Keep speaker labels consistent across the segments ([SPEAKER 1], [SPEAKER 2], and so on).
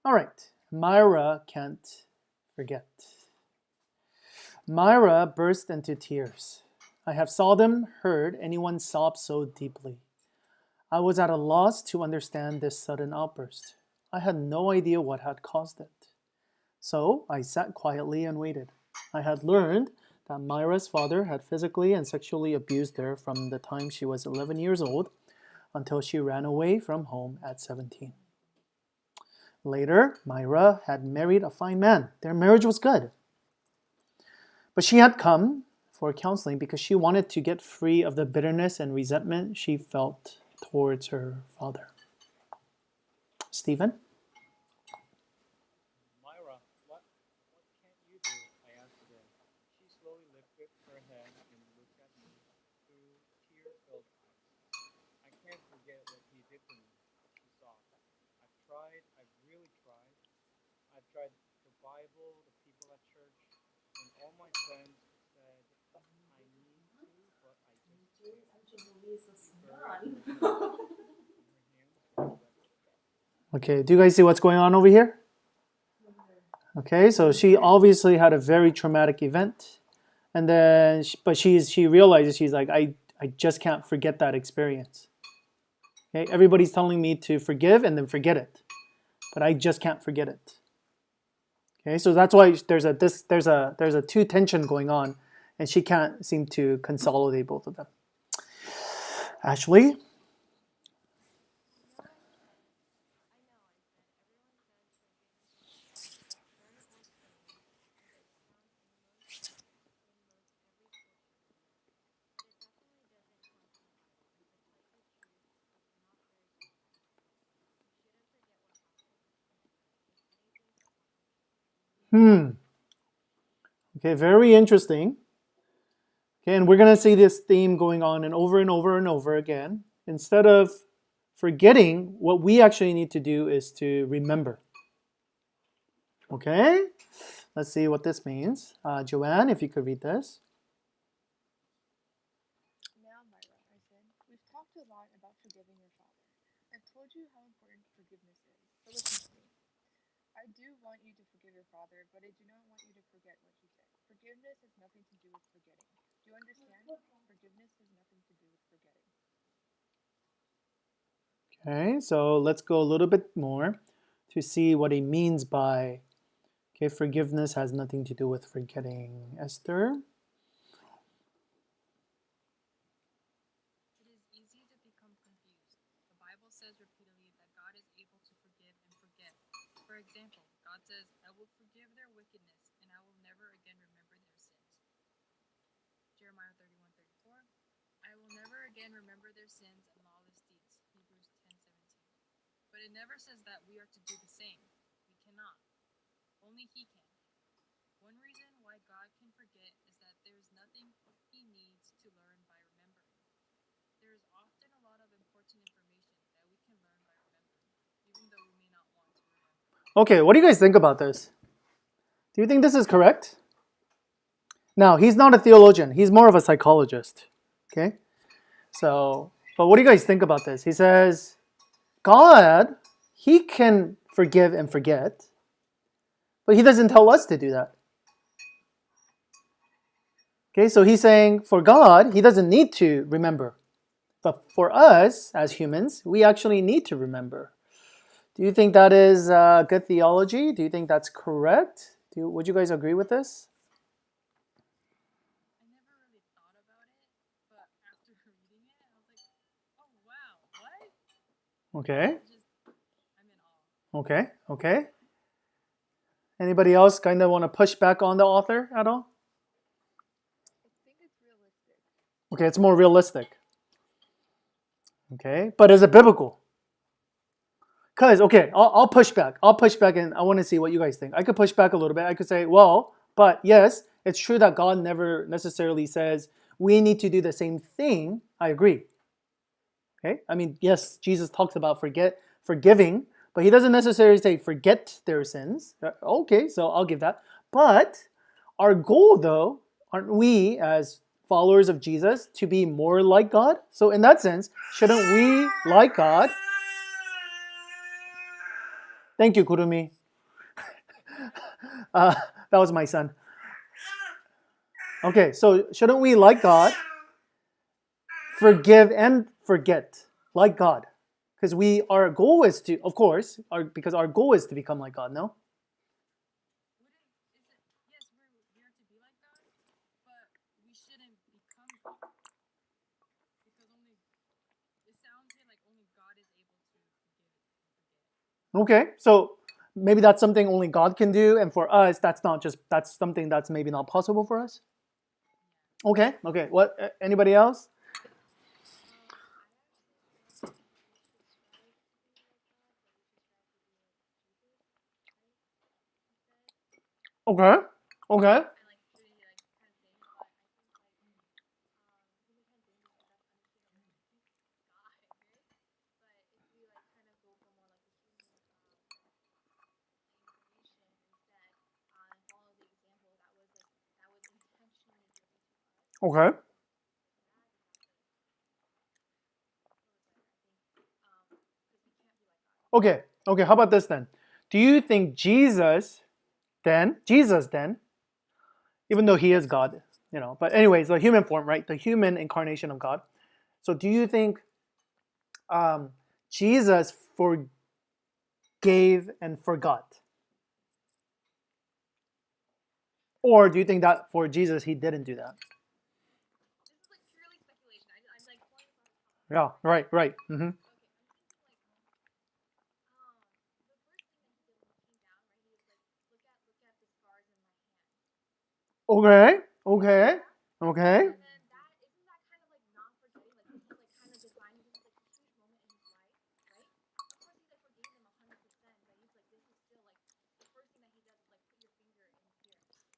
[SPEAKER 1] All right, MYRA can't forget. MYRA burst into tears. I have seldom heard anyone sob so deeply. I was at a loss to understand this sudden outburst. I had no idea what had caused it. So I sat quietly and waited. I had learned that MYRA's father had physically and sexually abused her from the time she was 11 years old until she ran away from home at 17. Later, MYRA had married a fine man. Their marriage was good. But she had come for counseling because she wanted to get free of the bitterness and resentment she felt towards her father. Stephen?
[SPEAKER 2] Myra, what can you do? I asked again. She slowly lifted her head and looked at me through tear-filled eyes. I can't forget what he did to me, she sobbed. I've really tried. I've tried the Bible, the people at church, and all my friends said I need to, but I just can't.
[SPEAKER 1] Okay, do you guys see what's going on over here? Okay, so she obviously had a very traumatic event. And then, she realizes, she's like, I just can't forget that experience. Okay, everybody's telling me to forgive and then forget it. But I just can't forget it. Okay, so that's why there's a two tension going on, and she can't seem to consolidate both of them. Ashley? Okay, very interesting. Okay, and we're going to see this theme going on and over and over and over again. Instead of forgetting, what we actually need to do is to remember. Okay, let's see what this means. Joanne, if you could read this.
[SPEAKER 3] Now, Myra, I said, we've talked a lot about forgiving your father. I've told you how important forgiveness is, but listen to me. I do want you to forgive your father, but I do not want you to forget what he did. Forgiveness has nothing to do with forgetting. Do you understand? Forgiveness has nothing to do with forgetting.
[SPEAKER 1] Okay, so let's go a little bit more to see what he means by, okay, forgiveness has nothing to do with forgetting. Esther?
[SPEAKER 4] It is easy to become confused. The Bible says repeatedly that God is able to forgive and forget. For example, God says, I will forgive their wickedness, and I will never again remember their sins. Jeremiah 31:34. I will never again remember their sins and lawless deeds. Hebrews 10:17. But it never says that we are to do the same. We cannot. Only He can. One reason why God can forget is that there is nothing He needs to learn by remembering. There is often a lot of important information that we can learn by remembering, even though we may not want to remember.
[SPEAKER 1] Okay, what do you guys think about this? Do you think this is correct? Now, he's not a theologian. He's more of a psychologist. Okay? So, but what do you guys think about this? He says, God, He can forgive and forget, but He doesn't tell us to do that. Okay, so he's saying for God, He doesn't need to remember. But for us, as humans, we actually need to remember. Do you think that is good theology? Do you think that's correct? Would you guys agree with this?
[SPEAKER 4] I never really thought about it, but after reading it, I was like, oh wow, what?
[SPEAKER 1] Okay,
[SPEAKER 4] I'm in awe.
[SPEAKER 1] okay. Anybody else kind of want to push back on the author at all?
[SPEAKER 3] I think it's realistic.
[SPEAKER 1] Okay, it's more realistic. Okay, but is it biblical? Because, okay, I'll push back. I'll push back and I want to see what you guys think. I could push back a little bit. I could say, well, but yes, it's true that God never necessarily says we need to do the same thing. I agree. Okay, I mean, yes, Jesus talks about forgiving, but He doesn't necessarily say forget their sins. Okay, so I'll give that. But our goal, though, aren't we as followers of Jesus to be more like God? So in that sense, shouldn't we, like God? Thank you, Kurumi. That was my son. Okay, so shouldn't we, like God, forgive and forget like God? Because our goal is to, of course, because our goal is to become like God. No.
[SPEAKER 4] Yes, we are to be like God, but we shouldn't become God. Because it sounds here like only God is able to forgive and forget.
[SPEAKER 1] Okay, so maybe that's something only God can do, and for us, that's something that's maybe not possible for us. Okay. What? Anybody else? Okay. Okay. Okay. Okay. Okay. How about this then? Do you think Jesus then, even though he is God, but anyways, the human form, right? The human incarnation of God. So do you think Jesus forgave and forgot? Or do you think that for Jesus, he didn't do that?
[SPEAKER 4] This is like purely speculation. I'm like pulling this off the top.
[SPEAKER 1] Yeah, right.
[SPEAKER 4] Okay, I'm thinking like, the first thing that he did when he came down, right? He was like, look at the scars in my hands.
[SPEAKER 1] Okay.
[SPEAKER 4] And then that isn't that kind of like not forgetting, like he's like kind of defining this is like a huge moment in his life, right? Of course he like forgave them 100%, but he's like this is still like the first thing that he does is like put your finger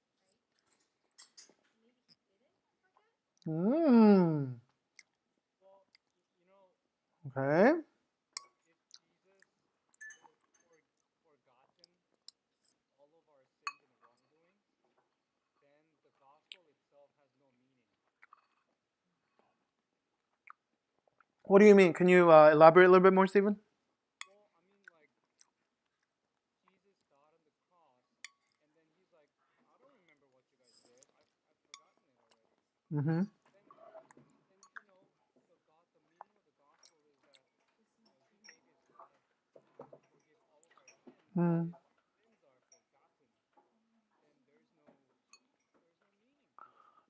[SPEAKER 4] in here, right? Maybe he didn't forget.
[SPEAKER 1] Hmm.
[SPEAKER 2] Well, you know,
[SPEAKER 1] Okay.
[SPEAKER 2] if Jesus would have forgotten all of our sins and wrongdoings, then the gospel itself has no meaning.
[SPEAKER 1] What do you mean? Can you elaborate a little bit more, Stephen?
[SPEAKER 2] Well, I mean, like, Jesus died on the cross, and then he's like, I don't remember what you guys did. I've forgotten it already.
[SPEAKER 1] Mm-hmm.
[SPEAKER 2] Then the meaning of the gospel is that he gave his life to forgive all of our sins. But
[SPEAKER 1] Mm.
[SPEAKER 2] if sins are forgotten, then there's no meaning to it.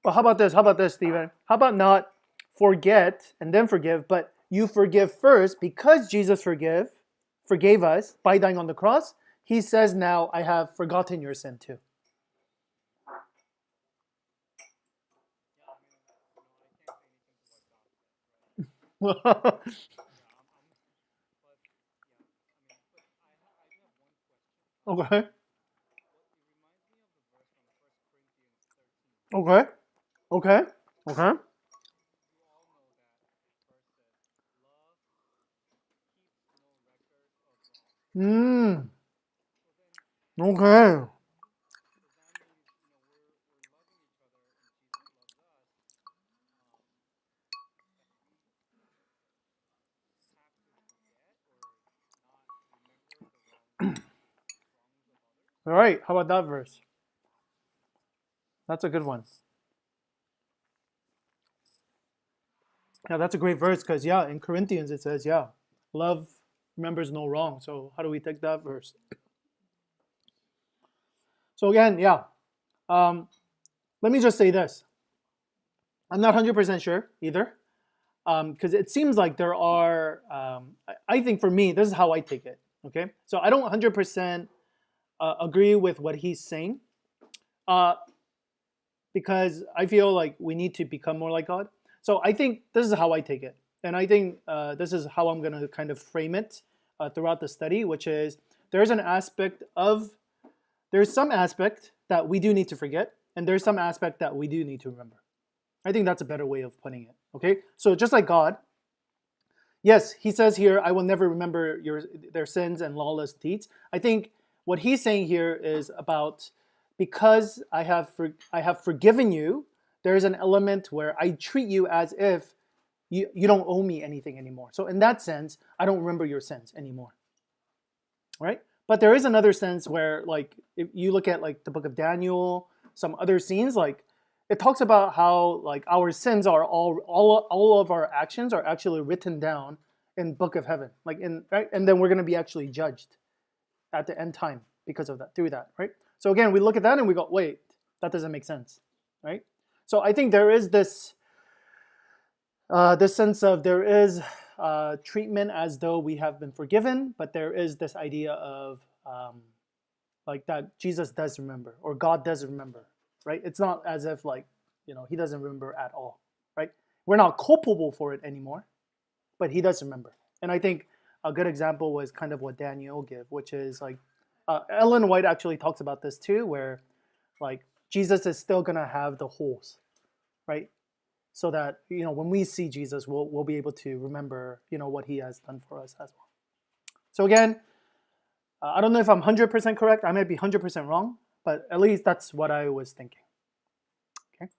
[SPEAKER 1] Well, how about this? Stephen? How about not forget and then forgive, but you forgive first because Jesus forgave us by dying on the cross. He says, now I have forgotten your sin too.
[SPEAKER 2] Yeah, I mean, I can't say anything to what God says, right? Yeah, but yeah, I mean, but I do have one question.
[SPEAKER 1] Okay.
[SPEAKER 2] Well, it reminds me of the verse from 1 Corinthians 13.
[SPEAKER 1] Okay. Okay. Okay.
[SPEAKER 2] You all know that verse says, "Love keeps no record of wrong."
[SPEAKER 1] Mm.
[SPEAKER 2] So then,
[SPEAKER 1] Okay.
[SPEAKER 2] does that mean we're loving each other and Jesus loves us? That we have to forget or not remember the wrongs of others?
[SPEAKER 1] All right. How about that verse? That's a good one. Yeah, that's a great verse because, yeah, in Corinthians it says, yeah, love remembers no wrong. So, how do we take that verse? So, again, yeah, let me just say this. I'm not 100% sure either because it seems like there are, I think for me, this is how I take it. Okay. So, I don't 100% agree with what he's saying uh, because I feel like we need to become more like God. So, I think this is how I take it. And I think this is how I'm going to kind of frame it throughout the study, which is there's some aspect that we do need to forget, and there's some aspect that we do need to remember. I think that's a better way of putting it. Okay, so just like God, yes, He says here, "I will never remember their sins and lawless deeds." I think what He's saying here is about because I have forgiven you. There is an element where I treat you as if you don't owe me anything anymore. So in that sense, I don't remember your sins anymore. Right? But there is another sense where, like, if you look at like the book of Daniel, some other scenes, like it talks about how like our sins are all of our actions are actually written down in book of heaven, like in right, and then we're gonna be actually judged at the end time because of that, through that, right? So again, we look at that and we go, wait, that doesn't make sense, right? So I think there is this this sense of there is treatment as though we have been forgiven, but there is this idea of like that Jesus does remember or God does remember, right? It's not as if like, you know, he doesn't remember at all, right? We're not culpable for it anymore, but he does remember. And I think a good example was kind of what Daniel gave, which is like Ellen White actually talks about this too, where like Jesus is still gonna have the holes, right? So that, you know, when we see Jesus, we'll be able to remember, you know, what he has done for us as well. So again, I don't know if I'm 100% correct. I might be 100% wrong, but at least that's what I was thinking. Okay.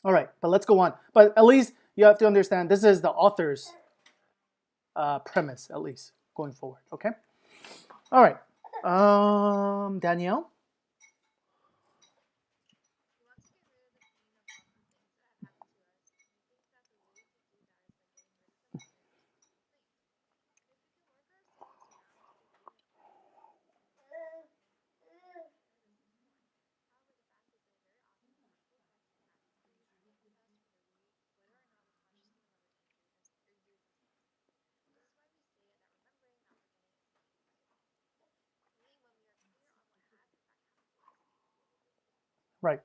[SPEAKER 1] All right, but let's go on. But at least you have to understand this is the author's premise, at least going forward. Okay. All right. Danielle. Right.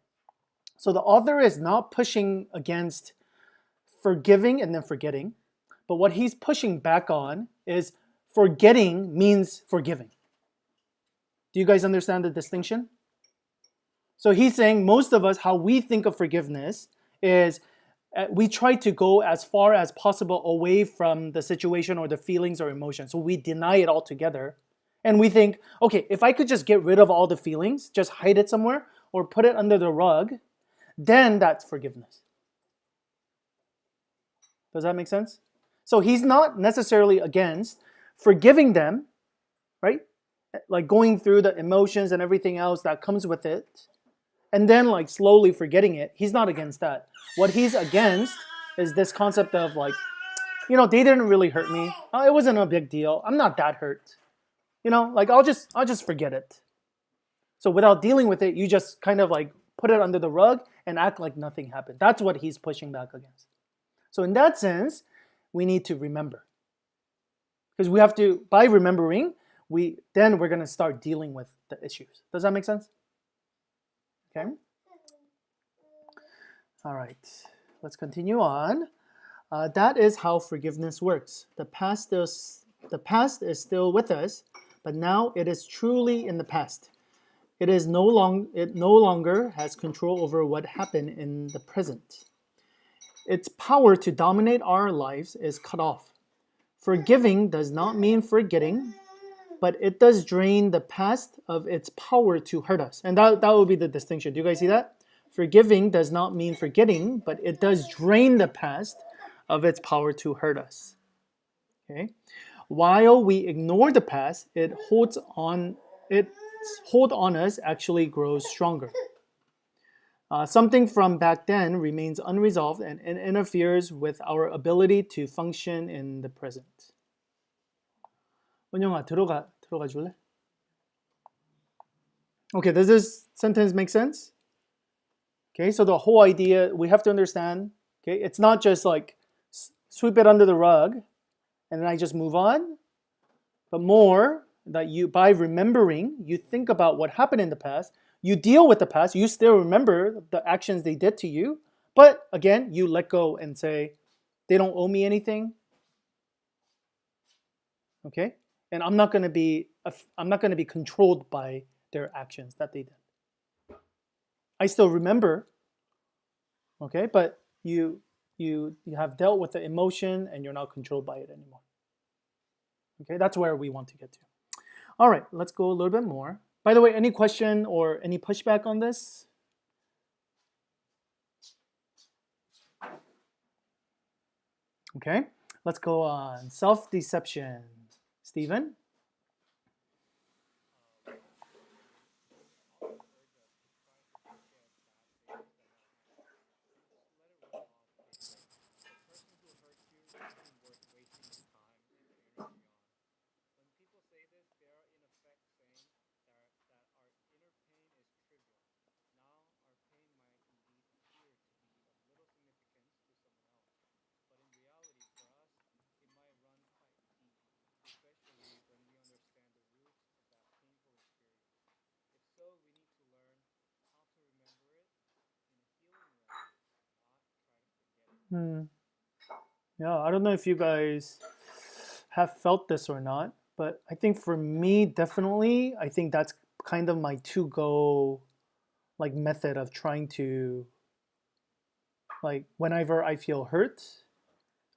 [SPEAKER 1] So the author is not pushing against forgiving and then forgetting, but what he's pushing back on is forgetting means forgiving. Do you guys understand the distinction? So he's saying most of us, how we think of forgiveness is we try to go as far as possible away from the situation or the feelings or emotions. So we deny it altogether. And we think, okay, if I could just get rid of all the feelings, just hide it somewhere or put it under the rug, then that's forgiveness. Does that make sense? So he's not necessarily against forgiving them, right? Like going through the emotions and everything else that comes with it, and then like slowly forgetting it. He's not against that. What he's against is this concept of like, you know, they didn't really hurt me. Oh, it wasn't a big deal. I'm not that hurt. You know, like I'll just forget it. So without dealing with it, you just kind of like put it under the rug and act like nothing happened. That's what he's pushing back against. So in that sense, we need to remember. Because we have to, by remembering, we're going to start dealing with the issues. Does that make sense? Okay. All right. Let's continue on. That is how forgiveness works. The past is still with us, but now it is truly in the past. It no longer has control over what happened in the present. Its power to dominate our lives is cut off. Forgiving does not mean forgetting, but it does drain the past of its power to hurt us. And that would be the distinction. Do you guys see that? Forgiving does not mean forgetting, but it does drain the past of its power to hurt us. Okay? While we ignore the past, its hold on us actually grows stronger. Something from back then remains unresolved and interferes with our ability to function in the present. 은영아, 들어가 줄래? Okay, does this sentence make sense? Okay, so the whole idea, we have to understand, okay, it's not just like sweep it under the rug and then I just move on, but more that you, by remembering, you think about what happened in the past, you deal with the past, you still remember the actions they did to you, but again, you let go and say, they don't owe me anything, okay? And I'm not going to be controlled by their actions that they did. I still remember, okay, but you have dealt with the emotion and you're not controlled by it anymore. Okay, that's where we want to get to. All right, let's go a little bit more. By the way, any question or any pushback on this? Okay, let's go on. Self-deception. Stephen? Hmm. Yeah, I don't know if you guys have felt this or not, but I think for me, definitely, I think that's kind of my to go like method of trying to like whenever I feel hurt.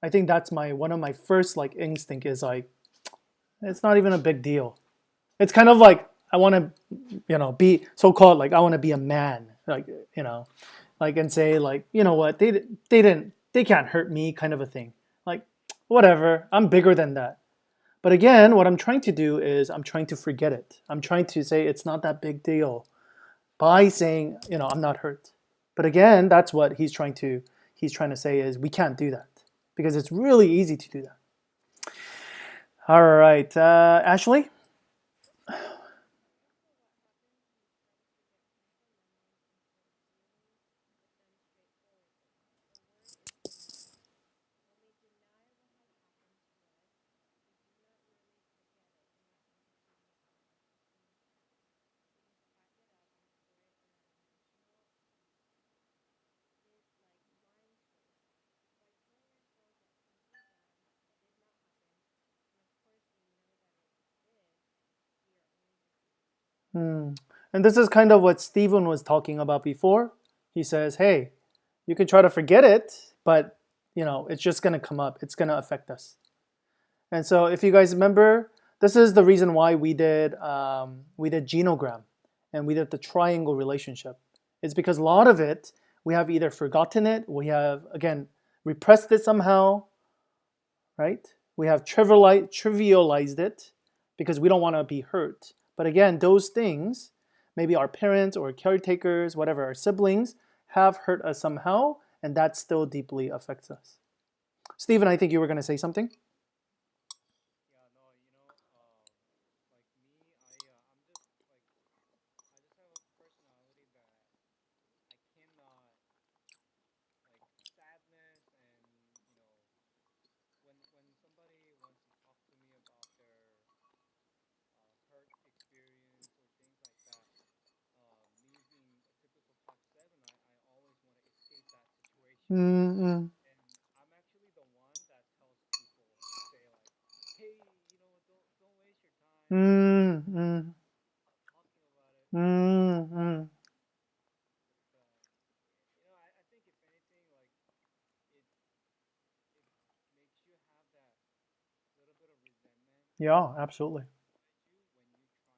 [SPEAKER 1] I think that's my one of my first like instinct is like it's not even a big deal. It's kind of like I want to, be so called like I want to be a man, like like and say like what they can't hurt me kind of a thing. Like whatever, I'm bigger than that. But again, what I'm trying to do is I'm trying to forget it. I'm trying to say it's not that big deal by saying I'm not hurt. But again, that's what he's trying to say is we can't do that because it's really easy to do that. All right, Ashley. Hmm. And this is kind of what Stephen was talking about before. He says, hey, you can try to forget it, but it's just going to come up. It's going to affect us. And so if you guys remember, this is the reason why we did genogram and we did the triangle relationship. It's because a lot of it we have either forgotten it, we have again repressed it somehow, right? We have trivialized it because we don't want to be hurt. But again, those things, maybe our parents or caretakers, whatever, our siblings have hurt us somehow, and that still deeply affects us. Stephen, I think you were going to say something.
[SPEAKER 2] Yeah, no, like me, I'm just like I just have a personality that I cannot like sadness and when somebody wants to talk to me about their hurt experience or things like that. Me being a typical type 7, I always want to escape that situation.
[SPEAKER 1] Mm-mm.
[SPEAKER 2] And I'm actually the one that tells people to say like, hey, don't waste your time.
[SPEAKER 1] Mm-mm.
[SPEAKER 2] Stop talking about it.
[SPEAKER 1] Mm-mm.
[SPEAKER 2] But I think if anything, like it makes you have that little bit of resentment
[SPEAKER 1] Yeah, absolutely.
[SPEAKER 2] inside you when you try to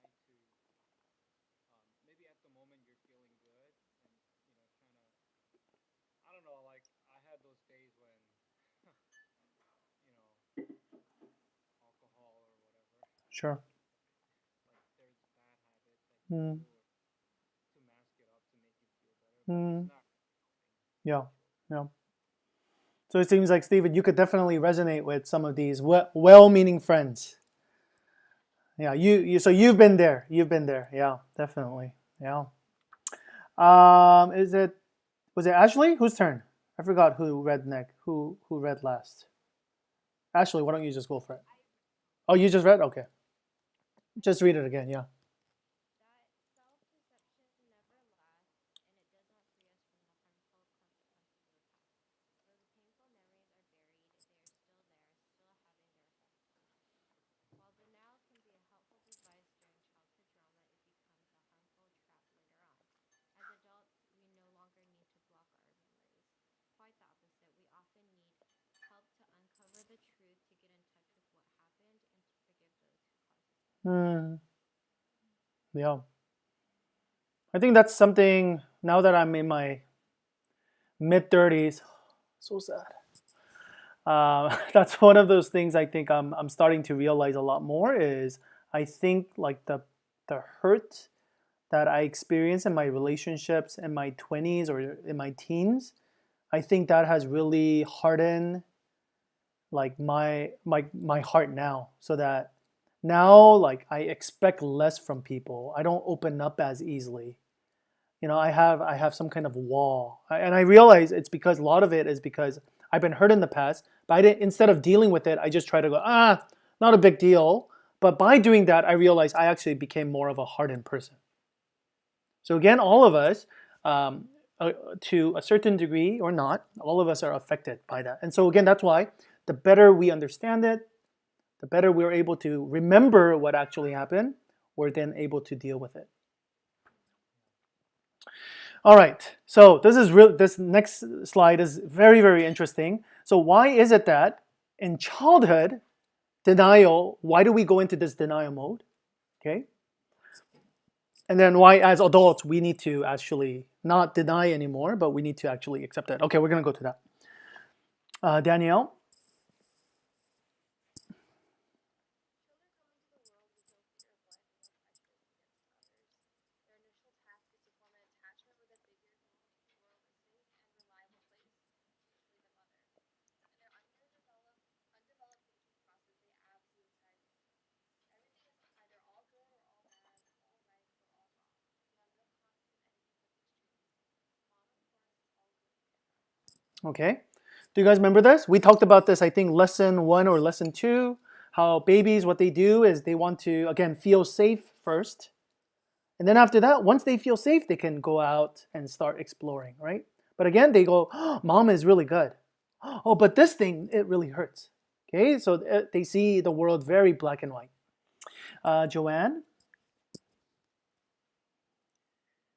[SPEAKER 2] maybe at the moment you're feeling good and trying to I don't know like I had those days when you know alcohol or whatever
[SPEAKER 1] Sure.
[SPEAKER 2] like there's bad habits that you do
[SPEAKER 1] Mm.
[SPEAKER 2] or to mask it up to make you feel better but it's
[SPEAKER 1] Mm.
[SPEAKER 2] not helping
[SPEAKER 1] Yeah.
[SPEAKER 2] actually.
[SPEAKER 1] Yeah. So it seems like Stephen, you could definitely resonate with some of these well-meaning friends. Yeah, so you've been there. You've been there. Yeah, definitely. Yeah. Is it was it Ashley? Whose turn? I forgot who read next. Who read last? Ashley, why don't you just go for it? Oh, you just read? Okay. Just read it again. Yeah. Hmm. Yeah. I think that's something now that I'm in my mid 30s. So sad. That's one of those things I think I'm starting to realize a lot more is I think like the hurt that I experienced in my relationships in my 20s or in my teens, I think that has really hardened like my heart now so that now like I expect less from people. I don't open up as easily. I have some kind of wall. And I realize it's because a lot of it is because I've been hurt in the past, but I didn't instead of dealing with it, I just try to go, not a big deal. But by doing that, I realized I actually became more of a hardened person. So again, all of us, um, to a certain degree or not, all of us are affected by that. And so again, that's why the better we understand it, the better we're able to remember what actually happened, we're then able to deal with it. All right, so this next slide is very, very interesting. So why is it that in childhood, denial, why do we go into this denial mode? Okay. And then why as adults we need to actually not deny anymore, but we need to actually accept it. Okay, we're going to go to that. Danielle? Okay. Do you guys remember this? We talked about this, I think, lesson 1 or lesson 2. How babies, what they do is they want to, again, feel safe first. And then after that, once they feel safe, they can go out and start exploring, right? But again, they go, oh, mom is really good. Oh, but this thing, it really hurts. Okay, so they see the world very black and white. Joanne?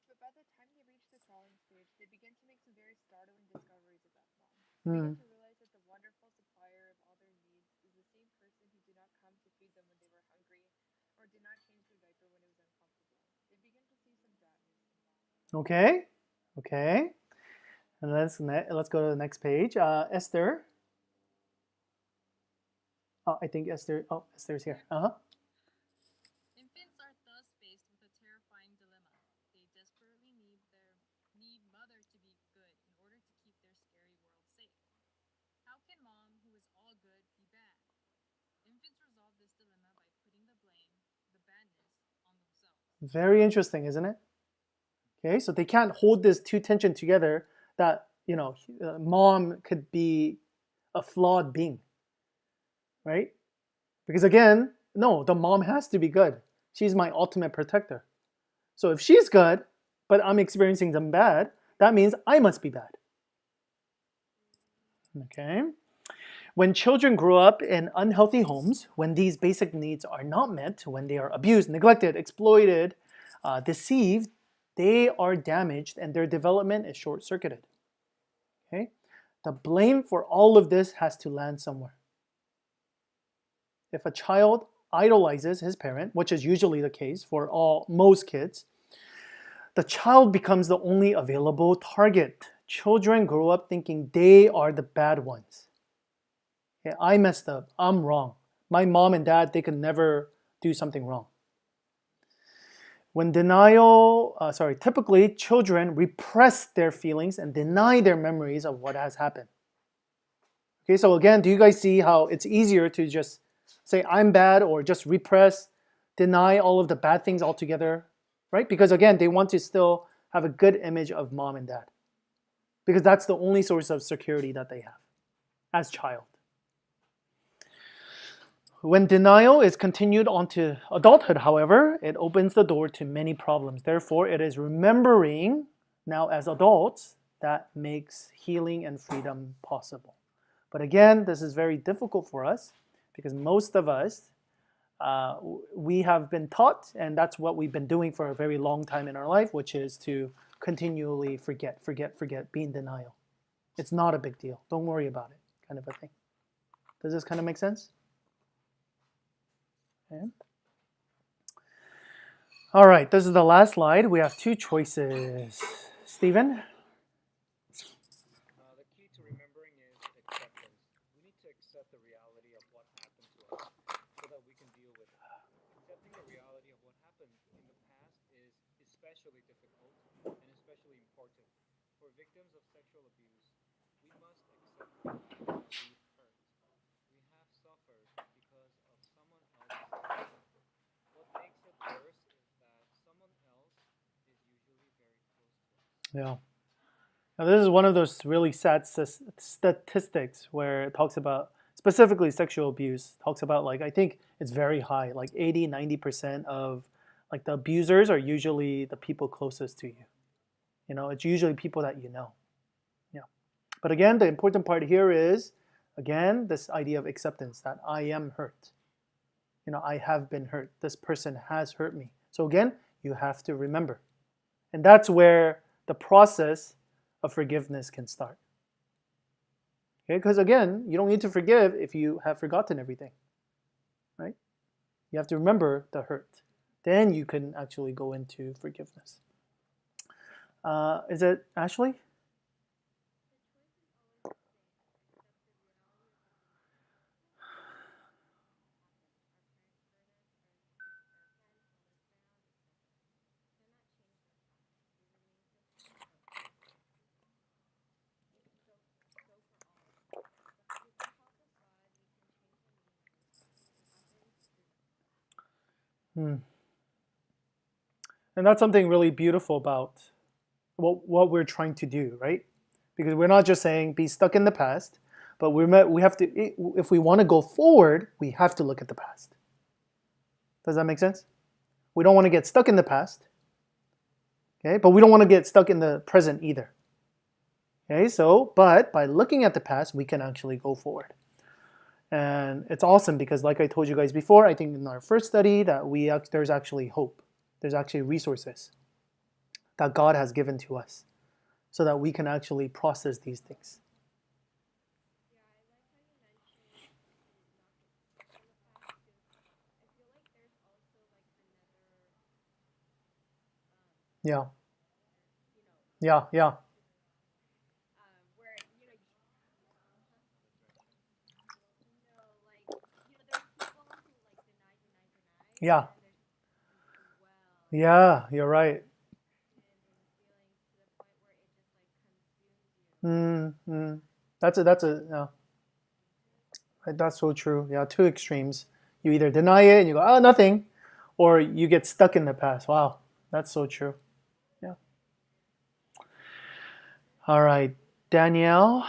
[SPEAKER 3] But by the time they reach the crawling stage, they begin to make some very startling discoveries about mom. They begin to realize that the wonderful supplier of all their needs is the same person who did not come to feed them when they were hungry, or did not change their diaper when it was uncomfortable. They begin to see some badness in mom.
[SPEAKER 1] Okay, okay. And let's go to the next page. Esther. Oh, I think Esther's here.
[SPEAKER 4] Infants are thus faced with a terrifying dilemma. They desperately need mother to be good in order to keep their scary world safe. How can mom, who is all good, be bad? Infants resolve this dilemma by putting the blame, the badness, on themselves.
[SPEAKER 1] Very interesting, isn't it? Okay, so they can't hold this two tension together that, mom could be a flawed being, right? Because again, no, the mom has to be good. She's my ultimate protector. So if she's good, but I'm experiencing some bad, that means I must be bad. Okay? When children grow up in unhealthy homes, when these basic needs are not met, when they are abused, neglected, exploited, deceived, they are damaged and their development is short-circuited. Okay? The blame for all of this has to land somewhere. If a child idolizes his parent, which is usually the case for most kids, the child becomes the only available target. Children grow up thinking they are the bad ones. Okay, I messed up. I'm wrong. My mom and dad, they could never do something wrong. Typically children repress their feelings and deny their memories of what has happened. Okay, so again, do you guys see how it's easier to just say I'm bad or just repress, deny all of the bad things altogether, right? Because again, they want to still have a good image of mom and dad. Because that's the only source of security that they have as child. When denial is continued onto adulthood, however, it opens the door to many problems. Therefore, it is remembering now as adults that makes healing and freedom possible. But again, this is very difficult for us because most of us, we have been taught, and that's what we've been doing for a very long time in our life, which is to continually forget, be in denial. It's not a big deal. Don't worry about it, kind of a thing. Does this kind of make sense? Okay. All right, this is the last slide. We have two choices. Stephen?
[SPEAKER 2] The key to remembering is acceptance. We need to accept the reality of what happened to us so that we can deal with it. Accepting the reality of what happened in the past is especially difficult and especially important. For victims of sexual abuse, we must accept that we've hurt. We have suffered because of someone else's action. What makes it worse is that someone else is usually very close to us.
[SPEAKER 1] Yeah. Now, this is one of those really sad statistics where it talks about specifically sexual abuse. Talks about I think it's very high, like 80-90% of the abusers are usually the people closest to you. It's usually people that you know. Yeah. But again, the important part here is, again, this idea of acceptance, that I am hurt. I have been hurt. This person has hurt me. So again, you have to remember. And that's where the process of forgiveness can start. Okay? Because again, you don't need to forgive if you have forgotten everything. Right? You have to remember the hurt. Then you can actually go into forgiveness. Is it Ashley? Hmm. And that's something really beautiful about what we're trying to do, right? Because we're not just saying be stuck in the past, but we have to, if we want to go forward, we have to look at the past. Does that make sense? We don't want to get stuck in the past, okay? But we don't want to get stuck in the present either. Okay, but by looking at the past, we can actually go forward. And it's awesome because, like I told you guys before, I think in our first study that there's actually hope. There's actually resources that God has given to us so that we can actually process these things. Yeah. Yeah, yeah. Yeah. Yeah, you're right. Mm-hmm. Yeah. That's so true. Yeah, two extremes. You either deny it and you go, oh, nothing, or you get stuck in the past. Wow, that's so true. Yeah. All right, Danielle.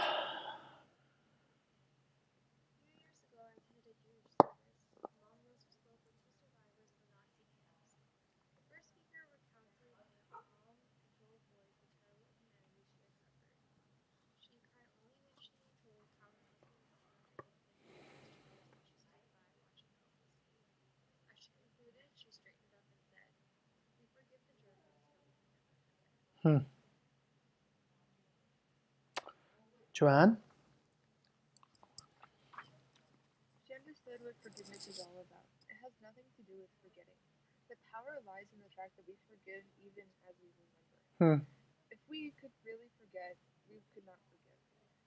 [SPEAKER 1] Hmm. Joanne.
[SPEAKER 3] She understood what forgiveness is all about. It has nothing to do with forgetting. The power lies in the fact that we forgive even as we remember.
[SPEAKER 1] Hmm.
[SPEAKER 3] If we could really forget, we could not forgive.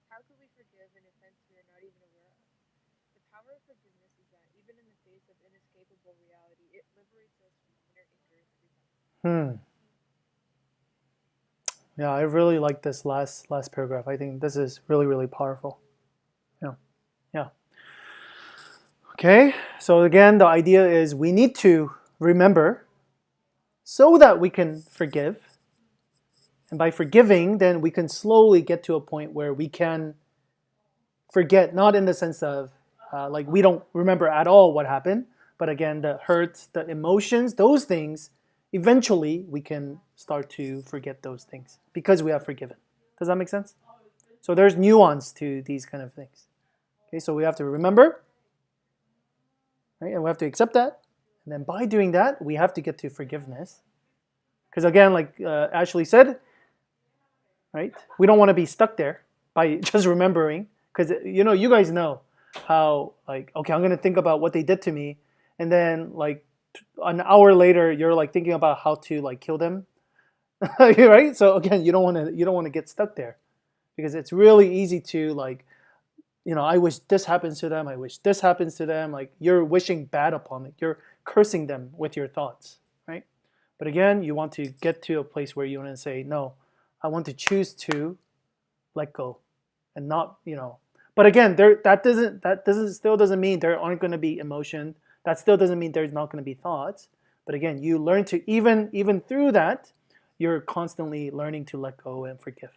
[SPEAKER 3] How could we forgive an offense we are not even aware of? The power of forgiveness is that even in the face of inescapable reality, it liberates us from inner anger every time.
[SPEAKER 1] Hmm. Yeah, I really like this last paragraph. I think this is really, really powerful. Yeah. Yeah. Okay. So again, the idea is we need to remember so that we can forgive. And by forgiving, then we can slowly get to a point where we can forget, not in the sense of like we don't remember at all what happened, but again, the hurt, the emotions, those things, eventually we can start to forget those things because we have forgiven. Does that make sense? So there's nuance to these kind of things. Okay, so we have to remember, right? And we have to accept that. And then by doing that, we have to get to forgiveness. Because again, like Ashley said, right? We don't want to be stuck there by just remembering. Because you guys know how like, okay, I'm gonna think about what they did to me, and then like an hour later, you're like thinking about how to like kill them, right? So again, you don't want to get stuck there, because it's really easy to like, I wish this happens to them. I wish this happens to them. Like you're wishing bad upon it. You're cursing them with your thoughts, right? But again, you want to get to a place where you want to say, no, I want to choose to let go, and not, But again, that still doesn't mean there aren't going to be emotion. That still doesn't mean there's not going to be thoughts. But again, you learn to even through that, you're constantly learning to let go and forgive.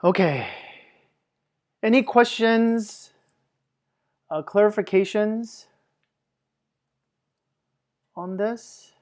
[SPEAKER 1] Okay. Any questions? Clarifications on this.